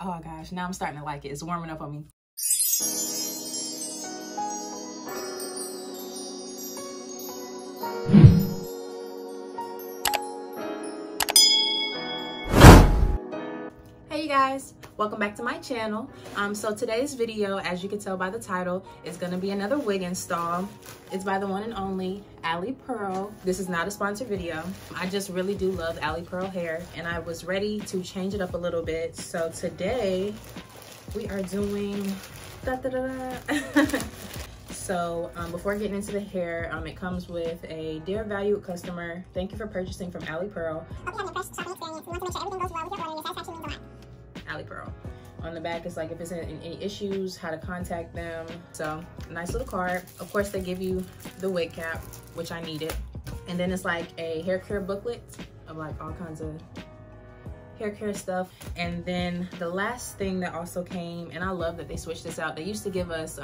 Oh gosh, now I'm starting to like it. It's warming up on me. Hey you guys, welcome back to my channel. So today's video, as you can tell by the title, is going to be another wig install. It's by the one and only AliPearl. This is not a sponsored video. I just really do love AliPearl hair, and I was ready to change it up a little bit. So today we are doing So before getting into the hair, it comes with a dear valued customer. Thank you for purchasing from AliPearl. Hope you have your first shopping experience. We want to make sure everything goes well with your order. Your satisfaction means a lot. AliPearl. On the back, it's like if it's in any issues, how to contact them. So nice little card. Of course, they give you the wig cap, which I needed. And then it's like a hair care booklet of like all kinds of hair care stuff. And then the last thing that also came, and I love that they switched this out. They used to give us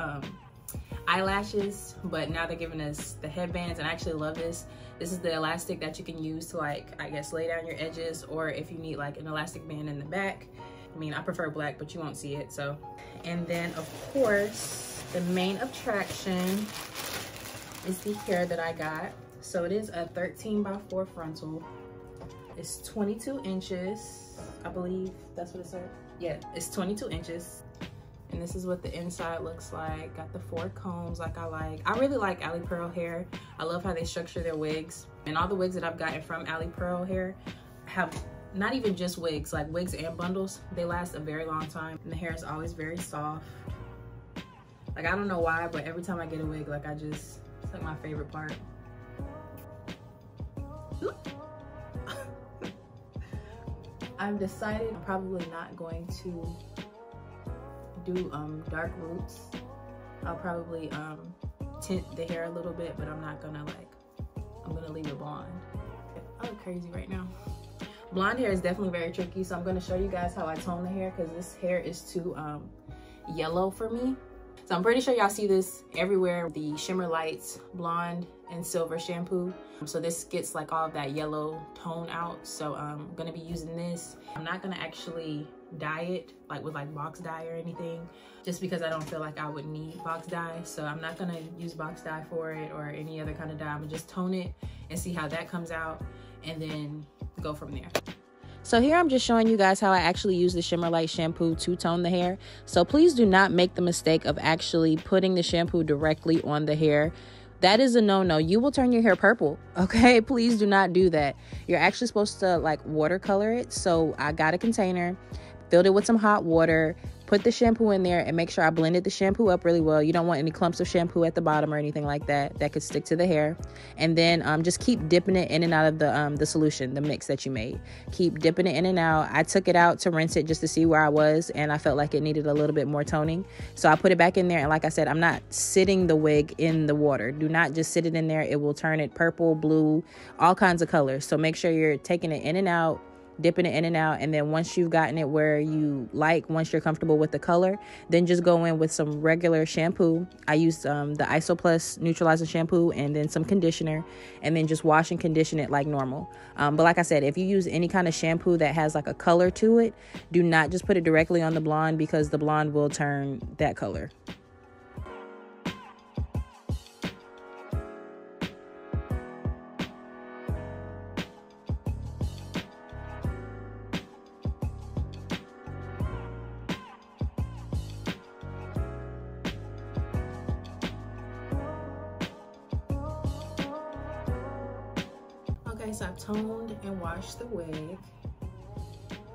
eyelashes, but now they're giving us the headbands, and I actually love this. This is the elastic that you can use to, like, I guess lay down your edges, or if you need like an elastic band in the back. I mean, I prefer black, but you won't see it. So, and then of course the main attraction is the hair that I got. So it is a 13x4 frontal. It's 22 inches, I believe that's what it said. Yeah, it's 22 inches. And this is what the inside looks like. Got the 4 combs like I like. I really like AliPearl hair. I love how they structure their wigs. And all the wigs that I've gotten from AliPearl hair have not even just wigs, like wigs and bundles. They last a very long time. And the hair is always very soft. Like, I don't know why, but every time I get a wig, like it's like my favorite part. I've decided I'm probably not going to do dark roots. I'll probably tint the hair a little bit, but I'm not gonna I'm gonna leave it blonde. I look crazy right now. Blonde hair is definitely very tricky, so I'm gonna show you guys how I tone the hair, because this hair is too yellow for me. So I'm pretty sure y'all see this everywhere, the Shimmer Lights blonde and silver shampoo. So this gets like all of that yellow tone out. So I'm gonna be using this. I'm not gonna actually dye it like with like box dye or anything, just because I don't feel like I would need box dye. So I'm not gonna use box dye for it or any other kind of dye. I'm gonna just tone it and see how that comes out, and then go from there. So here I'm just showing you guys how I actually use the Shimmer Light shampoo to tone the hair. So please do not make the mistake of actually putting the shampoo directly on the hair. That is a no-no. You will turn your hair purple, okay? Please do not do that. You're actually supposed to like watercolor it. So I got a container, filled it with some hot water, put the shampoo in there, and make sure I blended the shampoo up really well. You don't want any clumps of shampoo at the bottom or anything like that. That could stick to the hair. And then just keep dipping it in and out of the solution, the mix that you made. Keep dipping it in and out. I took it out to rinse it just to see where I was, and I felt like it needed a little bit more toning. So I put it back in there, and like I said, I'm not sitting the wig in the water. Do not just sit it in there. It will turn it purple, blue, all kinds of colors. So make sure you're taking it in and out, dipping it in and out, and then once you've gotten it where you like, once you're comfortable with the color, then just go in with some regular shampoo. I use the Iso Plus neutralizing shampoo, and then some conditioner, and then just wash and condition it like normal. But like I said, if you use any kind of shampoo that has like a color to it, do not just put it directly on the blonde, because the blonde will turn that color. So I've toned and washed the wig,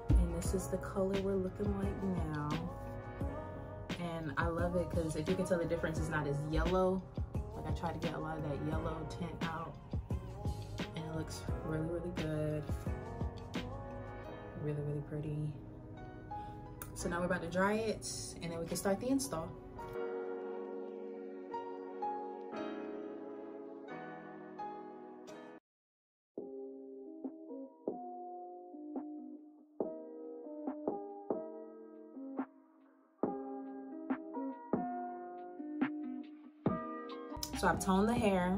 and this is the color we're looking like now. And I love it because if you can tell, the difference is not as yellow. Like, I tried to get a lot of that yellow tint out, and it looks really, really good. Really, really pretty. So now we're about to dry it, and then we can start the install. So I've toned the hair,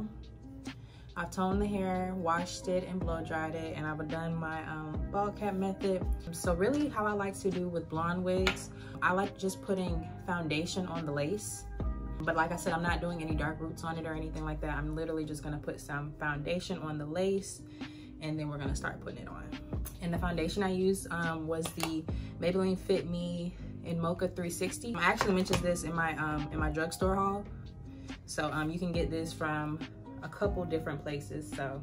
I've toned the hair, washed it, and blow dried it, and I've done my ball cap method. So really how I like to do with blonde wigs, I like just putting foundation on the lace. But like I said, I'm not doing any dark roots on it or anything like that. I'm literally just gonna put some foundation on the lace, and then we're gonna start putting it on. And the foundation I used was the Maybelline Fit Me in Mocha 360. I actually mentioned this in my drugstore haul. So you can get this from a couple different places. So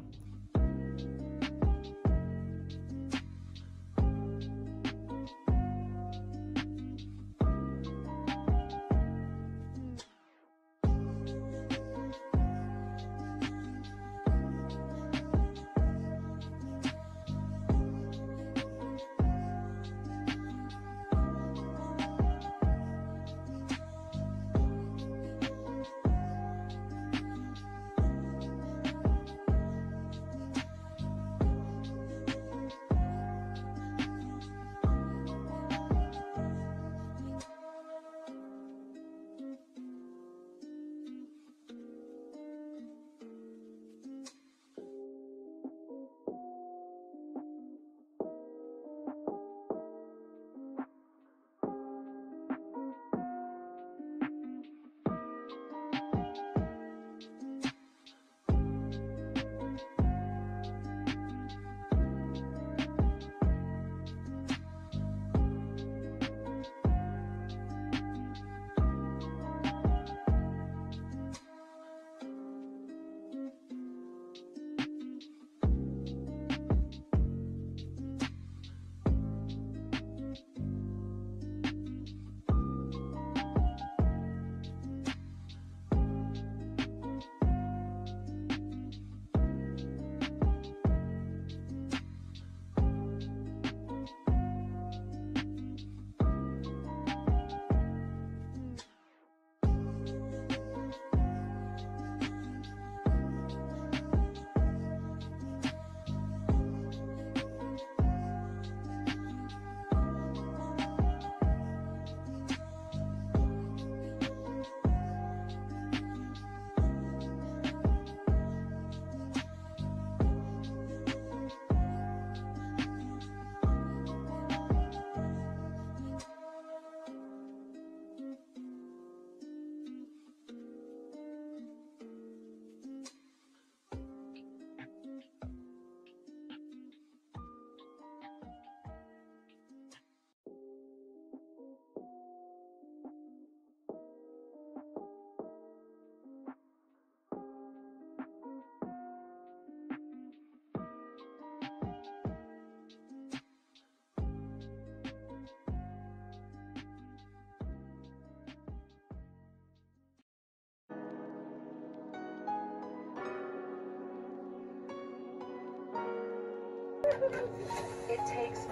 it takes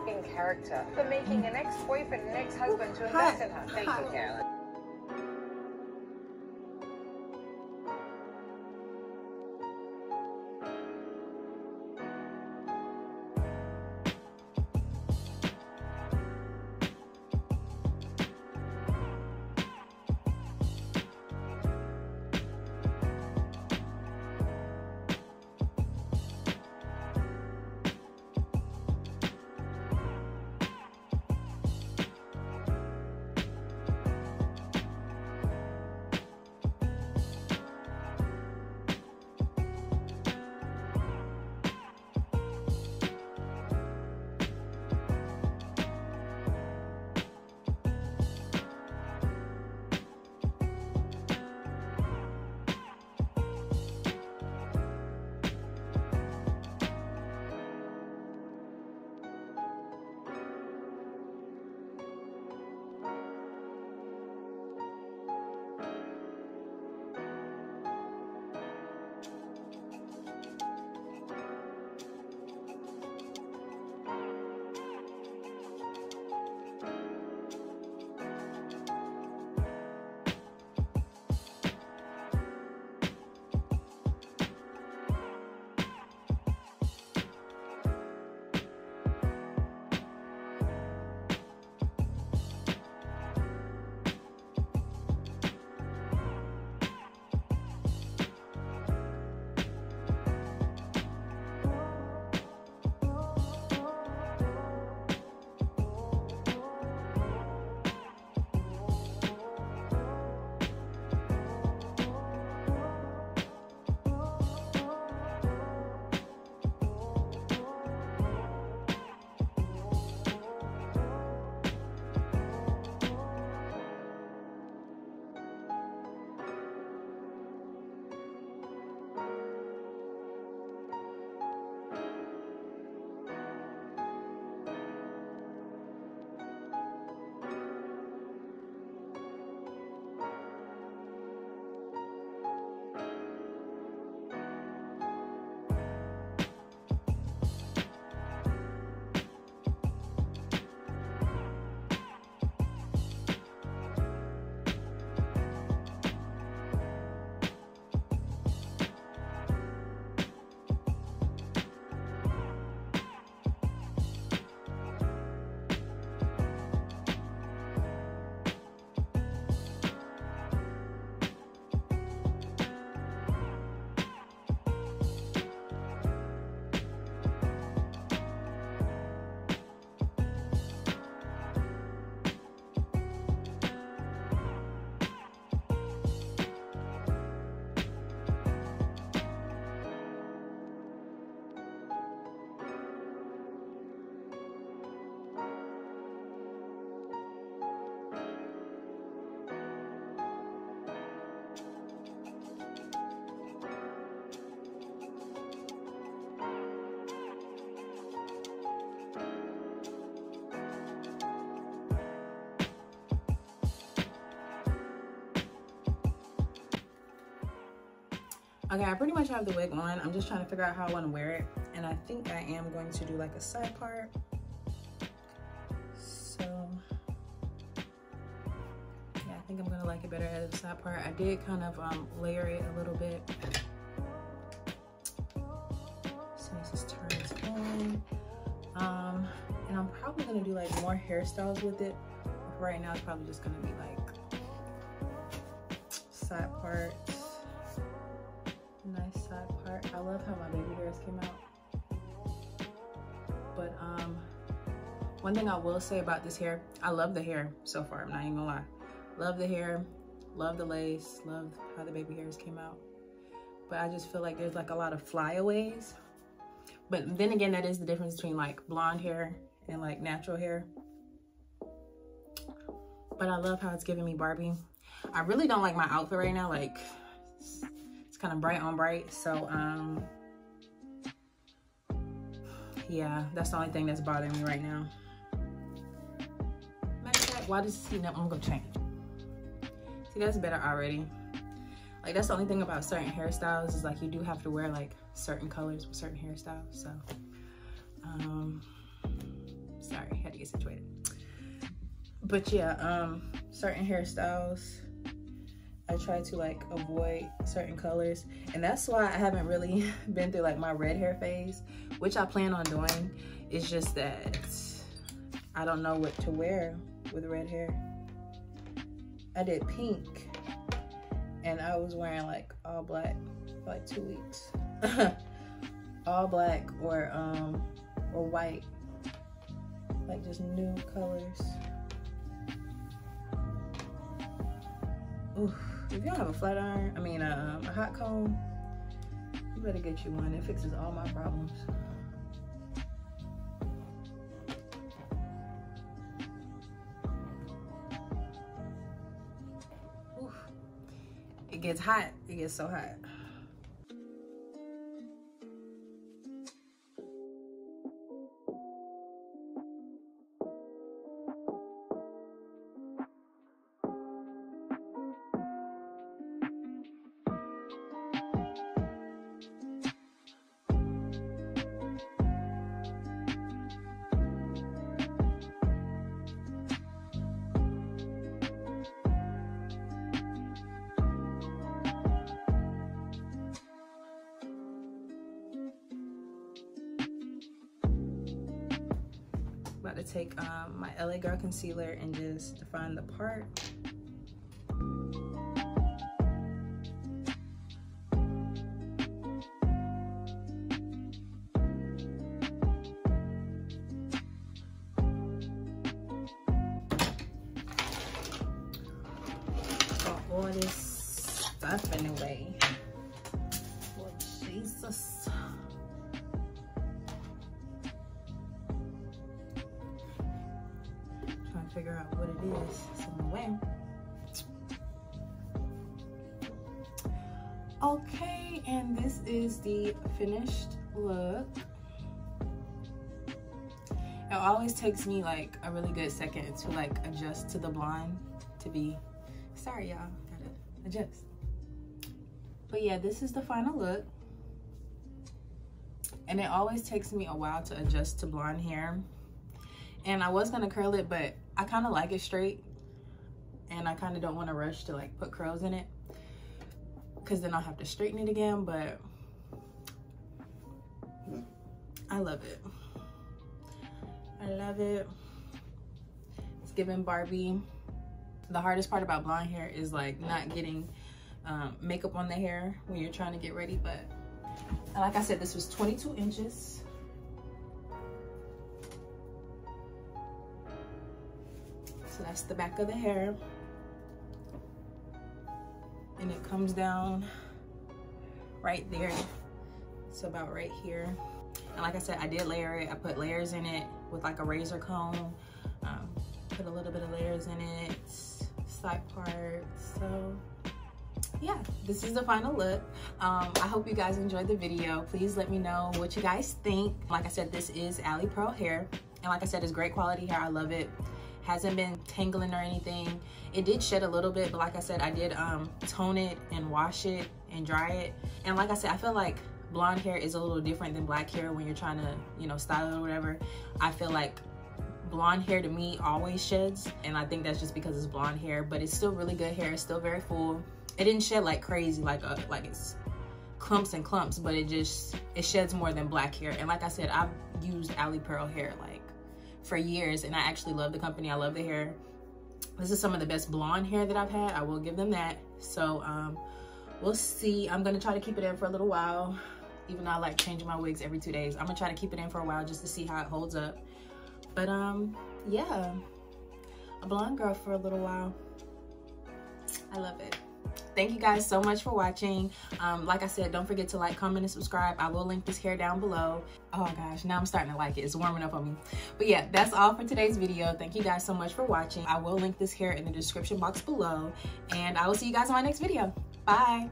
in character for making an ex-boyfriend and ex-husband to invest in her. Thank you, Carolyn. Okay, I pretty much have the wig on. I'm just trying to figure out how I want to wear it. And I think I am going to do like a side part. So, yeah, I think I'm gonna like it better as a side part. I did kind of layer it a little bit. As soon as this turns on. And I'm probably gonna do like more hairstyles with it. Right now, it's probably just gonna be like side parts. Nice side part. I love how my baby hairs came out. But one thing I will say about this hair, I love the hair so far. I'm not even gonna lie. Love the hair, love the lace, love how the baby hairs came out. But I just feel like there's like a lot of flyaways. But then again, that is the difference between like blonde hair and like natural hair. But I love how it's giving me Barbie. I really don't like my outfit right now. Like, it's kind of bright on bright. So, yeah, that's the only thing that's bothering me right now. Matter of fact, why does it heat up? I'm gonna change. See, that's better already. Like, that's the only thing about certain hairstyles is like you do have to wear like certain colors with certain hairstyles. So, sorry, had to get situated. But yeah, certain hairstyles, I try to like avoid certain colors. And that's why I haven't really been through like my red hair phase, which I plan on doing. It's just that I don't know what to wear with red hair. I did pink and I was wearing like all black for like 2 weeks. All black or white, like just new colors. Ooh, if you don't have a flat iron, I mean a hot comb, you better get you one. It fixes all my problems. Ooh, it gets hot. It gets so hot. About to take my LA Girl concealer and just define the part. Got all this stuff in the way. Oh, Jesus. Figure out what it is. It's in the way. Okay, and this is the finished look. It always takes me like a really good second to like adjust to the blonde to be, sorry y'all, gotta adjust. But yeah, this is the final look. And it always takes me a while to adjust to blonde hair. And I was gonna curl it, but I kind of like it straight. And I kind of don't want to rush to like put curls in it, because then I'll have to straighten it again. But I love it. I love it. It's giving Barbie. The hardest part about blonde hair is like not getting makeup on the hair when you're trying to get ready. But like I said, this was 22 inches. So that's the back of the hair. And it comes down right there. It's about right here. And like I said, I did layer it. I put layers in it with like a razor comb. Put a little bit of layers in it, side parts. So yeah, this is the final look. I hope you guys enjoyed the video. Please let me know what you guys think. Like I said, this is AliPearl hair. And like I said, it's great quality hair. I love it. Hasn't been tangling or anything. It did shed a little bit, but like I said, I did tone it and wash it and dry it. And like I said, I feel like blonde hair is a little different than black hair when you're trying to, you know, style it or whatever. I feel like blonde hair to me always sheds, and I think that's just because it's blonde hair, but it's still really good hair. It's still very full. It didn't shed like crazy, like it's clumps and clumps, but it sheds more than black hair. And like I said, I've used AliPearl hair like for years, and I actually love the company. I love the hair. This is some of the best blonde hair that I've had. I will give them that. So we'll see. I'm gonna try to keep it in for a little while, even though I like changing my wigs every 2 days. I'm gonna try to keep it in for a while just to see how it holds up. But yeah, a blonde girl for a little while. I love it. Thank you guys so much for watching. Like I said, don't forget to like, comment, and subscribe. I will link this hair down below. Oh gosh, now I'm starting to like it. It's warming up on me. But yeah, that's all for today's video. Thank you guys so much for watching. I will link this hair in the description box below, and I will see you guys in my next video. Bye.